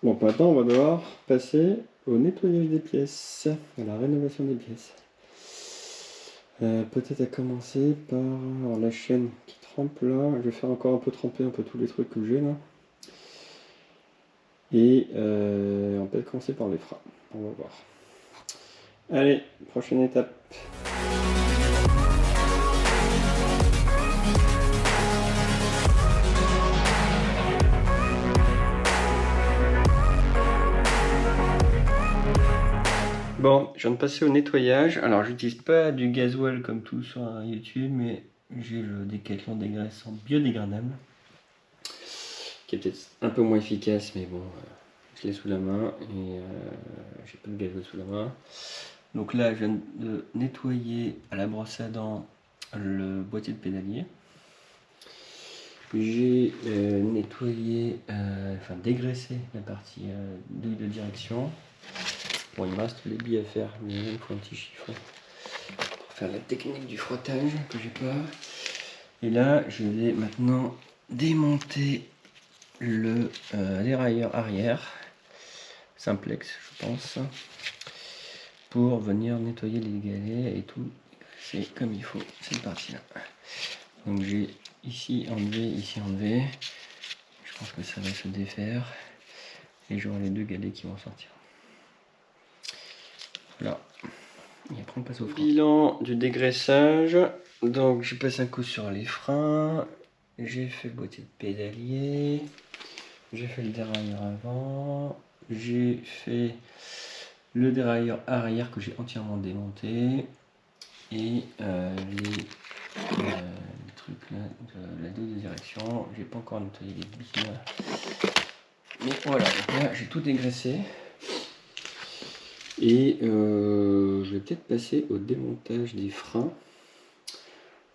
Bon, maintenant on va devoir passer au nettoyage des pièces, à la rénovation des pièces. Peut-être à commencer par alors, la chaîne qui trempe là. Je vais faire encore un peu tremper un peu tous les trucs que j'ai là. Et on peut commencer par les freins. On va voir. Allez, prochaine étape. Bon, je viens de passer au nettoyage. Alors, j'utilise pas du gasoil comme tout sur YouTube, mais j'ai le Décathlon dégraissant biodégradable, qui est peut-être un peu moins efficace, mais bon, je l'ai sous la main et j'ai pas de gasoil sous la main. Donc là, je viens de nettoyer à la brosse à dents le boîtier de pédalier. J'ai nettoyé, enfin dégraissé la partie douille de direction. Bon, il me reste les billes à faire, mais il me faut un petit chiffon pour faire la technique du frottage que j'ai pas. Et là, je vais maintenant démonter le dérailleur arrière, simplex, je pense, pour venir nettoyer les galets et tout. C'est comme il faut, cette partie-là. Donc j'ai ici enlevé. Je pense que ça va se défaire. Et j'aurai les deux galets qui vont sortir. Voilà. Et après on passe au frein. Bilan du dégraissage. Donc j'ai passé un coup sur les freins. J'ai fait le boîtier de pédalier. J'ai fait le dérailleur avant. J'ai fait le dérailleur arrière que j'ai entièrement démonté. Et les trucs là de la douille de direction. J'ai pas encore nettoyé les billes. Mais voilà, donc là j'ai tout dégraissé. Et je vais peut-être passer au démontage des freins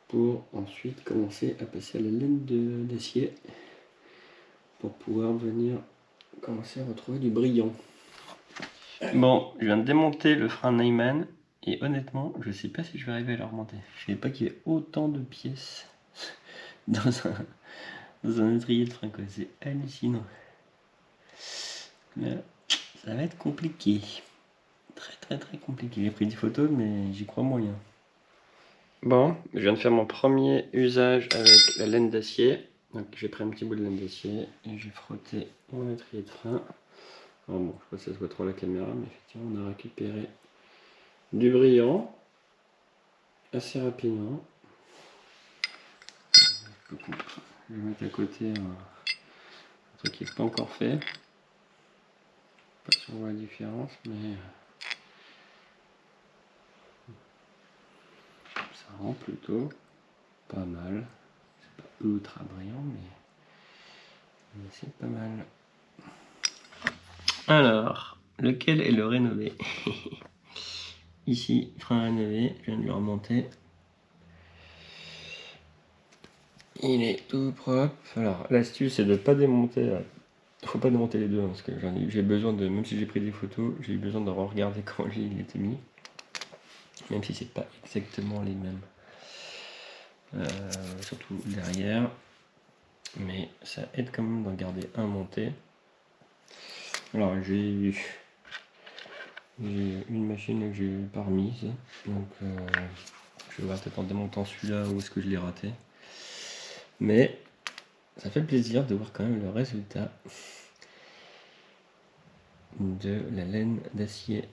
pour ensuite commencer à passer à la laine d'acier pour pouvoir venir commencer à retrouver du brillant. Bon, je viens de démonter le frein Neumann et honnêtement, je sais pas si je vais arriver à le remonter. Je savais pas qu'il y avait autant de pièces dans un étrier de frein, quoi. C'est hallucinant. Là, ça va être compliqué. Très compliqué. J'ai pris des photos, mais j'y crois moyen. Bon, je viens de faire mon premier usage avec la laine d'acier. Donc j'ai pris un petit bout de laine d'acier et j'ai frotté mon étrier de frein. Alors bon, je sais pas si ça se voit trop à la caméra, mais effectivement on a récupéré du brillant assez rapidement. Je vais mettre à côté un truc qui n'est pas encore fait. Pas si on voit la différence, mais ça rend plutôt pas mal. C'est pas ultra brillant, mais c'est pas mal. Alors, lequel est le rénové? Ici, frein rénové, je viens de le remonter. Il est tout propre. Alors, l'astuce c'est de ne pas démonter. Faut pas démonter les deux, hein, parce que j'ai besoin de, même si j'ai pris des photos, j'ai eu besoin de regarder comment il était mis. Même si c'est pas exactement les mêmes. Surtout derrière. Mais ça aide quand même d'en garder un monté. Alors, j'ai une machine que j'ai pas remise. Donc, je vais voir peut-être en démontant celui-là où est-ce que je l'ai raté. Mais ça fait plaisir de voir quand même le résultat de la laine d'acier,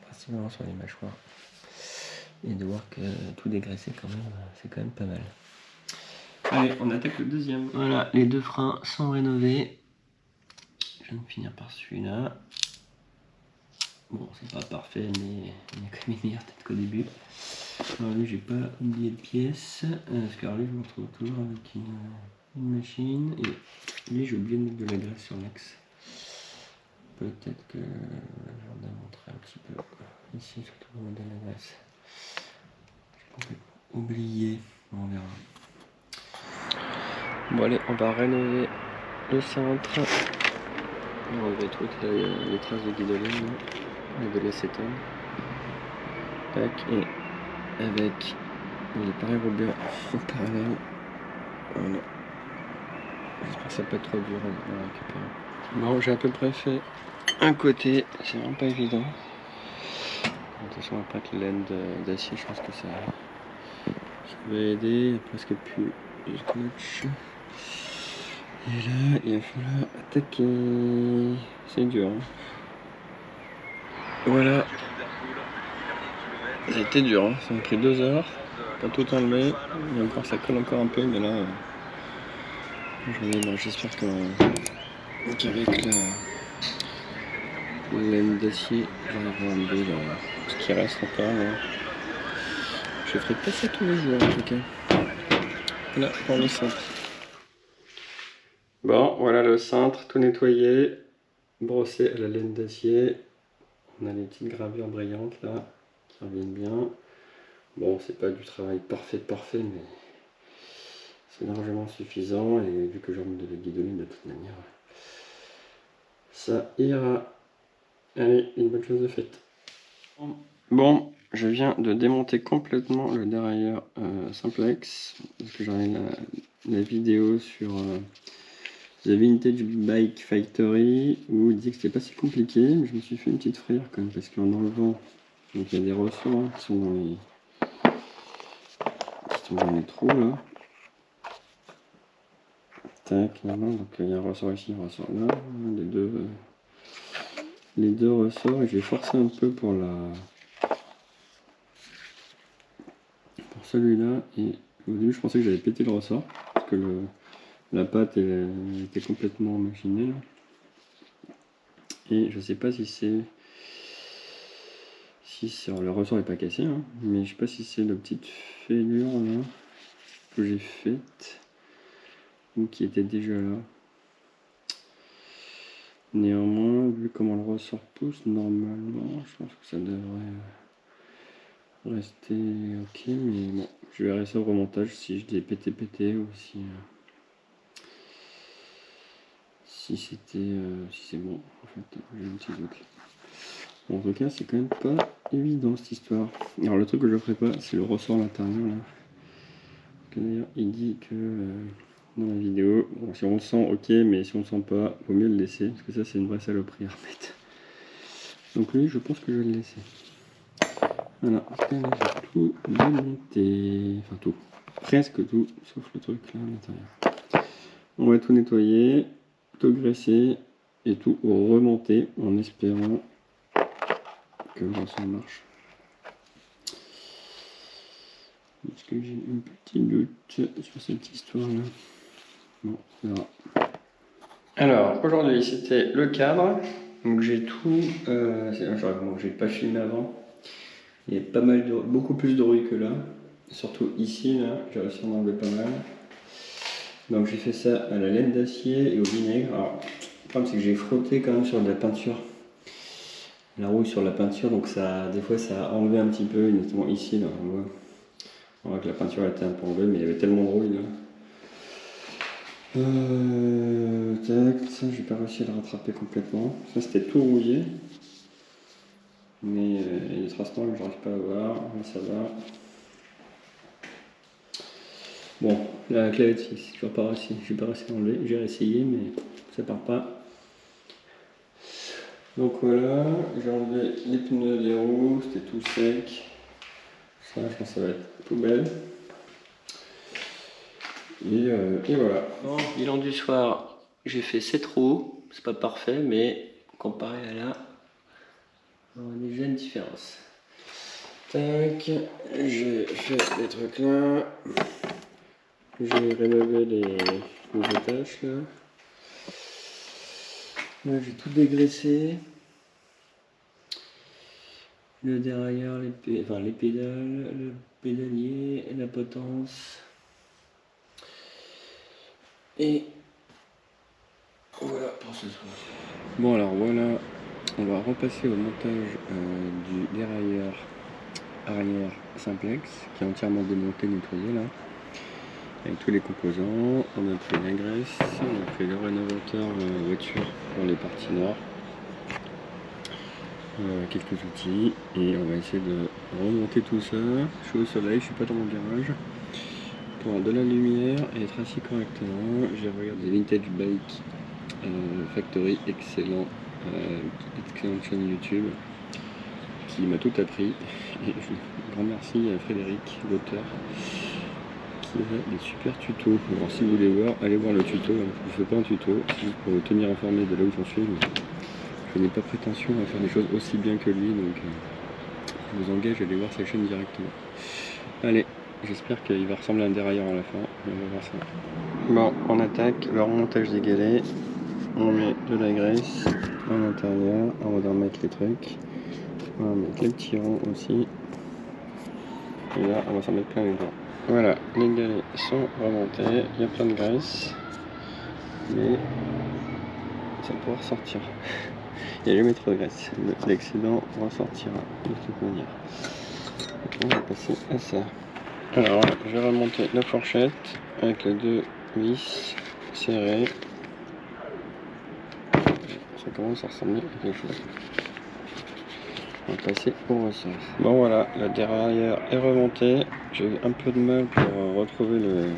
principalement sur les mâchoires, et de voir que tout dégraissé quand même, c'est quand même pas mal. Allez, on attaque le deuxième. Voilà, les deux freins sont rénovés. Je viens de finir par celui-là. Bon, c'est pas parfait, mais il y a quand même une meilleure tête qu'au début. Alors lui, j'ai pas oublié de pièces, parce que alors lui, je me retrouve toujours avec une machine, et lui, j'ai oublié de mettre de la graisse sur l'axe. Peut-être que je vais en démontrer un petit peu ici, surtout pour mettre de la graisse. J'ai complètement oublié, on verra. Bon allez, on va rénover le centre. On va enlever toutes les traces de guidoline et de l'acétone. Tac, et avec les pareils rebeurs en parallèle. Voilà. J'espère que ça peut être trop dur à récupérer. Bon, j'ai à peu près fait un côté, c'est vraiment pas évident. De toute façon, après avec la laine d'acier, je pense que ça va aider. Il n'y a presque plus de scotch. Et là, il va falloir attaquer. C'est dur. Hein. Voilà. Ça a été dur. Hein. Ça m'a pris 2 heures. Pas tout enlevé. Et encore, ça colle encore un peu, mais là, j'espère qu'avec la laine d'acier, j'arriverai à enlever ce qui reste encore. Là. Je ferai pas ça tous les jours en tout cas. Voilà pour le cintre. Bon, voilà le cintre tout nettoyé, brossé à la laine d'acier. On a les petites gravures brillantes là qui reviennent bien. Bon, c'est pas du travail parfait, mais c'est largement suffisant. Et vu que j'ai envie de la guidonner de toute manière, ça ira. Allez, une bonne chose de faite. Bon, je viens de démonter complètement le dérailleur simplex parce que j'en ai la vidéo sur The Vintage Bike Factory où il disait que c'était pas si compliqué, mais je me suis fait une petite frayeur quand même parce qu'en enlevant, donc il y a des ressorts hein, qui sont dans les trous là. Tac, maintenant, donc il y a un ressort ici, un ressort là, les deux ressorts et je vais forcer un peu pour celui-là et au début je pensais que j'avais pété le ressort parce que la pâte elle était complètement machinée là. Et je sais pas si c'est le ressort n'est pas cassé hein, mais je sais pas si c'est la petite fêlure là que j'ai faite ou qui était déjà là. Néanmoins, vu comment le ressort pousse, normalement, je pense que ça devrait rester ok, mais bon, je verrai ça au remontage si je l'ai pété ou si c'est bon. En fait, j'ai un petit doute. Bon, en tout cas, c'est quand même pas évident cette histoire. Alors, le truc que je ferai pas, c'est le ressort à l'intérieur là. D'ailleurs, il dit que dans la vidéo, bon, si on le sent, ok, mais si on le sent pas, vaut mieux le laisser parce que ça, c'est une vraie saloperie à remettre. Donc, lui, je pense que je vais le laisser. Voilà, j'ai tout démonté, enfin tout, presque tout, sauf le truc là à l'intérieur. On va tout nettoyer, tout graisser et tout remonter en espérant que le ressort marche. Parce que j'ai un petit doute sur cette histoire là. Bon, on verra. Alors, aujourd'hui c'était le cadre, donc j'ai tout, j'ai pas filmé avant. Il y a beaucoup plus de rouille que là, surtout ici, là, j'ai réussi à en enlever pas mal. Donc j'ai fait ça à la laine d'acier et au vinaigre. Alors, le problème c'est que j'ai frotté quand même sur de la peinture, la rouille sur la peinture, donc ça, des fois ça a enlevé un petit peu, notamment ici, là, on voit que la peinture était un peu enlevée, mais il y avait tellement de rouille là. Tac, ça j'ai pas réussi à le rattraper complètement, ça c'était tout rouillé. Mais il y a des traces noires que j'arrive pas à voir, mais ça va. Bon, la clavette fixe, j'ai pas réussi à enlever, j'ai essayé mais ça part pas. Donc voilà, j'ai enlevé les pneus des roues, c'était tout sec. Ça, je pense que ça va être poubelle. Et voilà. Bon, bilan du soir, j'ai fait 7 roues, c'est pas parfait, mais comparé à là, on a déjà une différence. Tac, j'ai fait des trucs là. J'ai rénové les attaches là. Là j'ai tout dégraissé. Le dérailleur, les pédales, le pédalier, la potence. Et voilà pour ce soir. Bon alors voilà, on va repasser au montage du dérailleur arrière simplex qui est entièrement démonté, nettoyé là. Avec tous les composants, on a pris la graisse, on a pris le rénovateur voiture pour les parties noires, quelques outils et on va essayer de remonter tout ça. Je suis au soleil, je suis pas dans mon garage pour de la lumière et être assis correctement. J'ai regardé Vintage Bike Factory, excellente chaîne YouTube qui m'a tout appris. Et un grand merci à Frédéric, l'auteur, qui a des super tutos. Alors si vous voulez voir, allez voir le tuto. Je ne fais pas un tuto, c'est juste pour vous tenir informé de là où j'en suis. Mais je n'ai pas prétention à faire des choses aussi bien que lui, donc je vous engage à aller voir sa chaîne directement. Allez, j'espère qu'il va ressembler à un dérailleur à la fin. On va voir ça. Bon, on attaque le remontage des galets. On met de la graisse à l'intérieur. On va en mettre les trucs. On va mettre les petits ronds aussi. Et là, on va s'en mettre plein les dents. Voilà, les galets sont remontés. Il y a plein de graisse. Mais ça pourra ressortir. Il n'y a jamais trop de graisse. L'excédent ressortira de toute manière. On va passer à ça. Alors voilà, je vais remonter la fourchette avec les deux vis serrées. Ça commence à ressembler à quelque chose. On va passer au ressort. Bon voilà, la dérailleur est remontée. J'ai eu un peu de mal pour retrouver le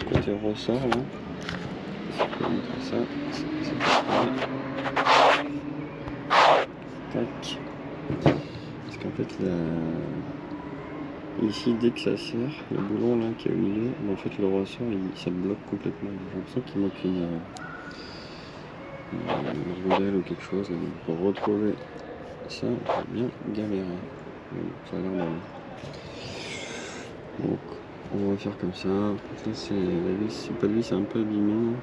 côté ressort là. Je peux montrer ça. Tac. Parce qu'en fait ici dès que ça serre, le boulon là qui est au milieu, en fait le ressort ça bloque complètement. J'ai l'impression qu'il manque une rondelle ou quelque chose. Donc pour retrouver ça, on va bien galérer. Ça a l'air d'aller. Donc on va faire comme ça. Ça c'est la vis, c'est pas de vis, c'est un peu abîmé.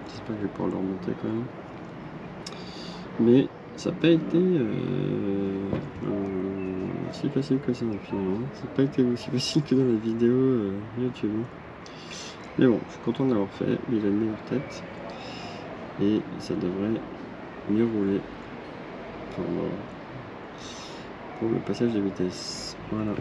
J'espère que je vais pouvoir le remonter quand même. Mais ça n'a pas été si facile que ça finalement. Ça n'a pas été aussi facile que dans la vidéo YouTube. Mais bon, je suis content d'avoir fait, il a une meilleure tête. Et ça devrait mieux rouler pour le passage de vitesse. Voilà.